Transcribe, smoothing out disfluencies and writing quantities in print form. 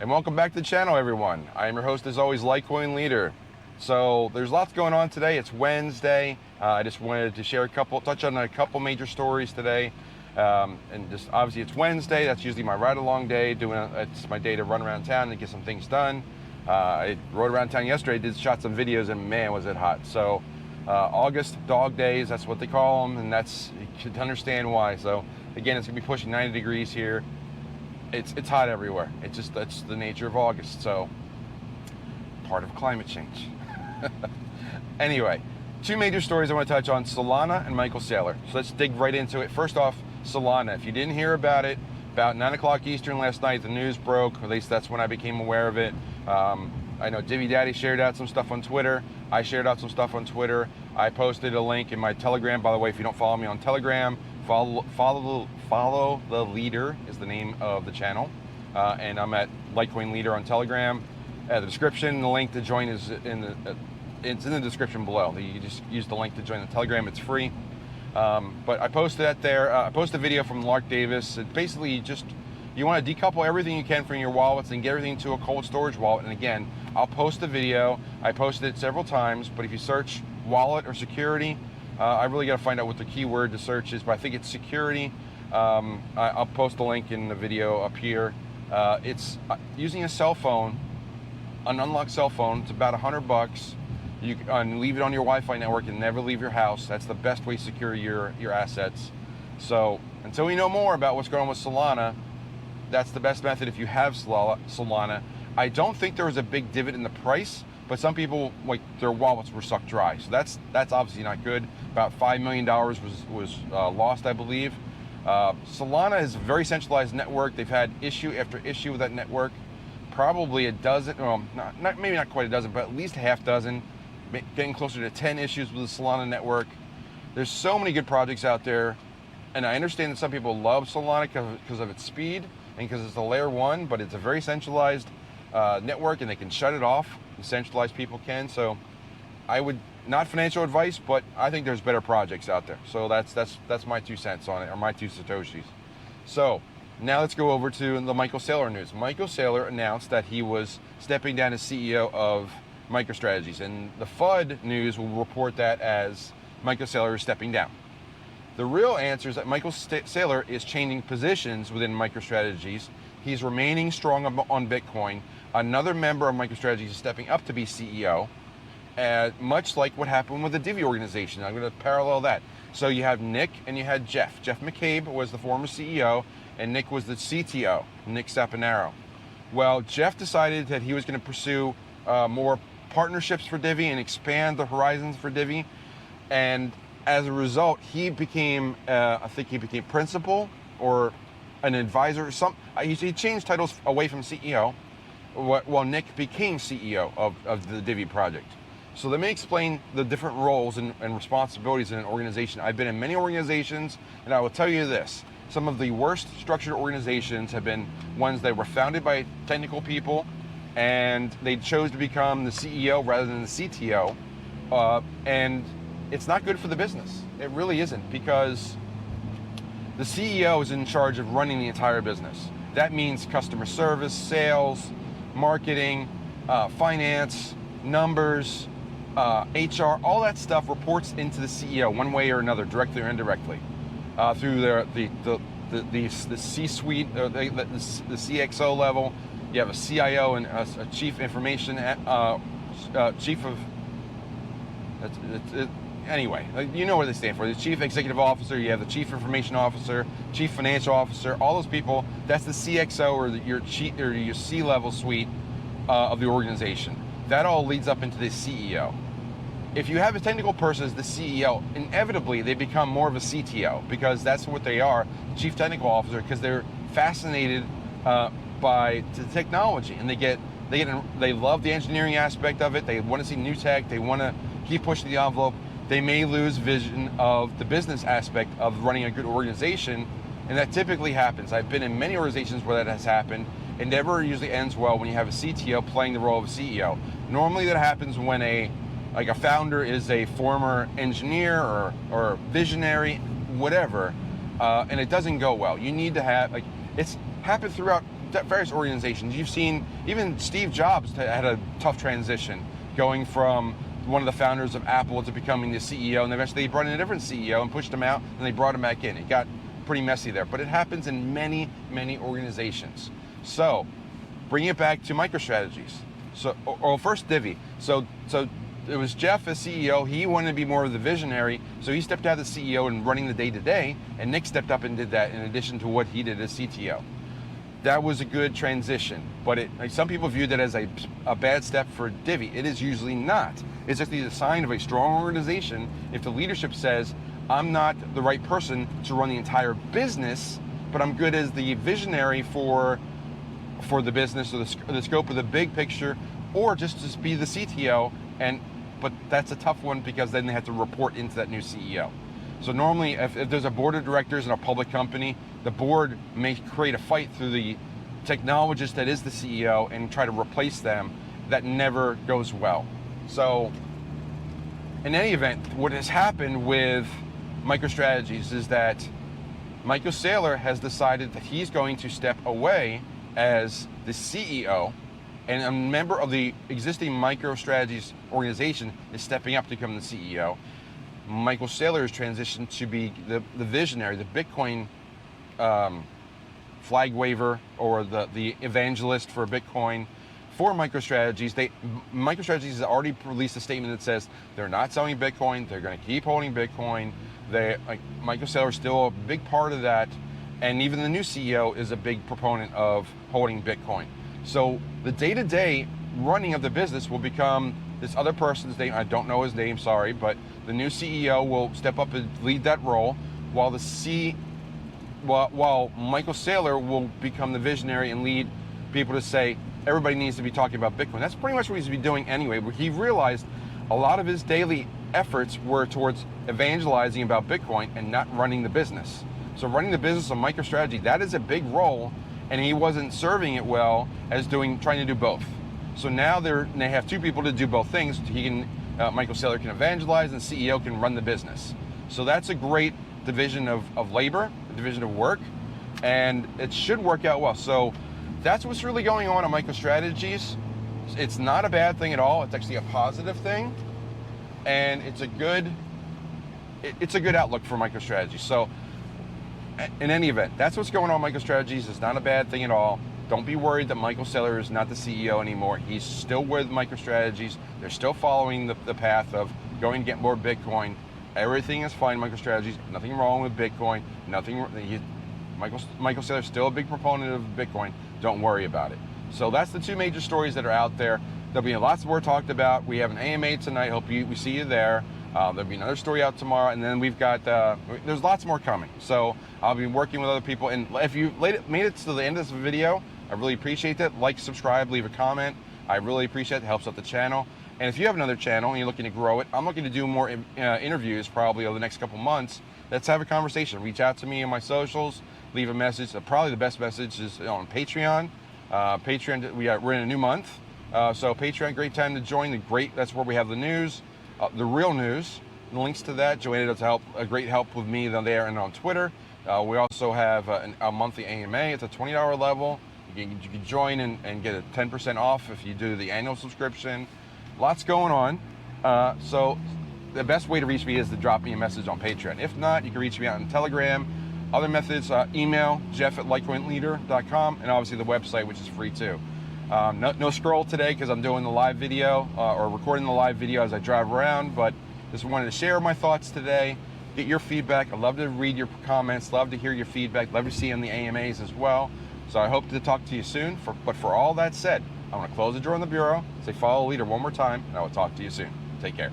And welcome back to the channel, everyone. I am your host, as always, LitecoinLeader. So there's lots going on today. It's Wednesday. I just wanted to share touch on a couple major stories today. And just obviously it's Wednesday. That's usually my ride-along day. It's my day to run around town and get some things done. I rode around town yesterday, shot some videos, and man, was it hot. So August dog days, that's what they call them, and you should understand why. So again, it's gonna be pushing 90 degrees here. It's hot everywhere. That's the nature of August. So part of climate change. Anyway, two major stories I want to touch on: Solana and Michael Saylor. So let's dig right into it. First off, Solana. If you didn't hear about it, about 9 o'clock Eastern last night, the news broke. At least that's when I became aware of it. I know Divvy Daddy shared out some stuff on Twitter. I shared out some stuff on Twitter. I posted a link in my Telegram. By the way, if you don't follow me on Telegram, follow the leader is the name of the channel, and I'm at LitecoinLeader on Telegram. The description, the link to join is it's in the description below. You just use the link to join the Telegram. It's free. But I posted that there. I posted a video from Lark Davis. It basically you want to decouple everything you can from your wallets and get everything to a cold storage wallet. And again, I'll post the video. I posted it several times, but if you search wallet or security, I really got to find out what the keyword to search is, but I think it's security. I'll post a link in the video up here. It's using a cell phone, an unlocked cell phone. It's about $100. You can leave it on your Wi-Fi network and never leave your house. That's the best way to secure your assets. So until we know more about what's going on with Solana, that's the best method if you have Solana. I don't think there was a big divot in the price, but some people, like, their wallets were sucked dry. So that's obviously not good. About $5 million was lost, I believe. Solana is a very centralized network. They've had issue after issue with that network. Probably a dozen, well, maybe not quite a dozen, but at least a half dozen, getting closer to 10 issues with the Solana network. There's so many good projects out there, and I understand that some people love Solana because of its speed and because it's a layer 1, but it's a very centralized network, and they can shut it off. The centralized people can. So I would, not financial advice, but I think there's better projects out there. So that's my 2 cents on it, or my 2 Satoshis. So now let's go over to the Michael Saylor news. Michael Saylor announced that he was stepping down as CEO of MicroStrategies, and the FUD news will report that as Michael Saylor is stepping down. The real answer is that Michael Saylor is changing positions within MicroStrategies. He's remaining strong on Bitcoin. Another member of MicroStrategies is stepping up to be CEO, much like what happened with the Divvy organization. I'm going to parallel that. So you have Nick and you had Jeff. Jeff McCabe was the former CEO, and Nick was the CTO, Nick Saponaro. Well, Jeff decided that he was going to pursue more partnerships for Divvy and expand the horizons for Divvy, and as a result, he became, I think he became principal or an advisor. He changed titles away from CEO, while Nick became CEO of the Divvy project. So let me explain the different roles and responsibilities in an organization. I've been in many organizations, and I will tell you this: some of the worst structured organizations have been ones that were founded by technical people, and they chose to become the CEO rather than the CTO, and it's not good for the business. It really isn't, because the CEO is in charge of running the entire business. That means customer service, sales, marketing, finance, numbers, HR, all that stuff reports into the CEO one way or another, directly or indirectly, through the C-suite, the CXO level. You have a CIO and a chief information, chief of, anyway, you know what they stand for. The chief executive officer, you have the chief information officer, chief financial officer, all those people. That's the CXO, or your C-level suite of the organization. That all leads up into the CEO. If you have a technical person as the CEO, inevitably they become more of a CTO, because that's what they are, chief technical officer, because they're fascinated by the technology, and they love the engineering aspect of it. They want to see new tech. They want to keep pushing the envelope. They may lose vision of the business aspect of running a good organization, and that typically happens. I've been in many organizations where that has happened. It never usually ends well when you have a CTO playing the role of a CEO. Normally that happens when a founder is a former engineer or visionary, whatever, and it doesn't go well. You need to have, it's happened throughout various organizations. You've seen even Steve Jobs had a tough transition, going from one of the founders of Apple to becoming the CEO, and eventually they brought in a different CEO and pushed him out, and they brought him back in. It got pretty messy there, but it happens in many, many organizations. So, bring it back to MicroStrategies. So, or first Divi. So it was Jeff as CEO. He wanted to be more of the visionary, so he stepped out as CEO and running the day-to-day, and Nick stepped up and did that in addition to what he did as CTO. That was a good transition, but some people viewed that as a bad step for Divi. It is usually not. It's actually a sign of a strong organization if the leadership says, I'm not the right person to run the entire business, but I'm good as the visionary for the business or the scope of the big picture, or just to be the CTO. But that's a tough one because then they have to report into that new CEO. So normally, if there's a board of directors in a public company, the board may create a fight through the technologist that is the CEO and try to replace them. That never goes well. So in any event, what has happened with MicroStrategies is that Michael Saylor has decided that he's going to step away as the CEO, and a member of the existing MicroStrategies organization is stepping up to become the CEO. Michael Saylor has transitioned to be the visionary, the Bitcoin flag waver, or the evangelist for Bitcoin for MicroStrategies. MicroStrategies has already released a statement that says they're not selling Bitcoin, they're going to keep holding Bitcoin. Michael Saylor is still a big part of that, and even the new CEO is a big proponent of holding Bitcoin. So the day-to-day running of the business will become this other person's name. I don't know his name, sorry, but the new CEO will step up and lead that role, while while Michael Saylor will become the visionary and lead people to say everybody needs to be talking about Bitcoin. That's pretty much what he's been doing anyway, but he realized a lot of his daily efforts were towards evangelizing about Bitcoin and not running the business. So running the business of MicroStrategy, that is a big role, and he wasn't serving it well as trying to do both. So now they have two people to do both things. Michael Saylor can evangelize, and the CEO can run the business. So that's a great division of labor, a division of work, and it should work out well. So that's what's really going on MicroStrategies. It's not a bad thing at all. It's actually a positive thing, and it's a good outlook for MicroStrategies. So in any event, that's what's going on MicroStrategies. It's not a bad thing at all. Don't be worried that Michael Saylor is not the CEO anymore. He's still with MicroStrategies. They're still following the path of going to get more Bitcoin. Everything is fine, MicroStrategies. Nothing wrong with Bitcoin. Michael Saylor is still a big proponent of Bitcoin. Don't worry about it. So that's the two major stories that are out there. There'll be lots more talked about. We have an AMA tonight. Hope we see you there. There'll be another story out tomorrow, and then we've got, there's lots more coming. So I'll be working with other people, and if you made it to the end of this video, I really appreciate that. Like, subscribe, leave a comment. I really appreciate it. It helps out the channel. And if you have another channel and you're looking to grow it, I'm looking to do more interviews probably over the next couple months. Let's have a conversation. Reach out to me on my socials, leave a message. Probably the best message is on Patreon. Patreon, we're in a new month. So Patreon, great time to join. That's where we have the news, the real news. The links to that, Joanna does a great help with me there and on Twitter. We also have a monthly AMA. It's a $20 level. You can join and get a 10% off if you do the annual subscription. Lots going on. So the best way to reach me is to drop me a message on Patreon. If not, you can reach me out on Telegram. Other methods, email, jeff@LitecoinLeader.com, and obviously the website, which is free too. No scroll today because I'm doing the live video or recording the live video as I drive around, but just wanted to share my thoughts today, get your feedback. I'd love to read your comments, love to hear your feedback, love to see you on the AMAs as well. So I hope to talk to you soon. But for all that said, I want to close the door on the bureau, say follow the leader one more time, and I will talk to you soon. Take care.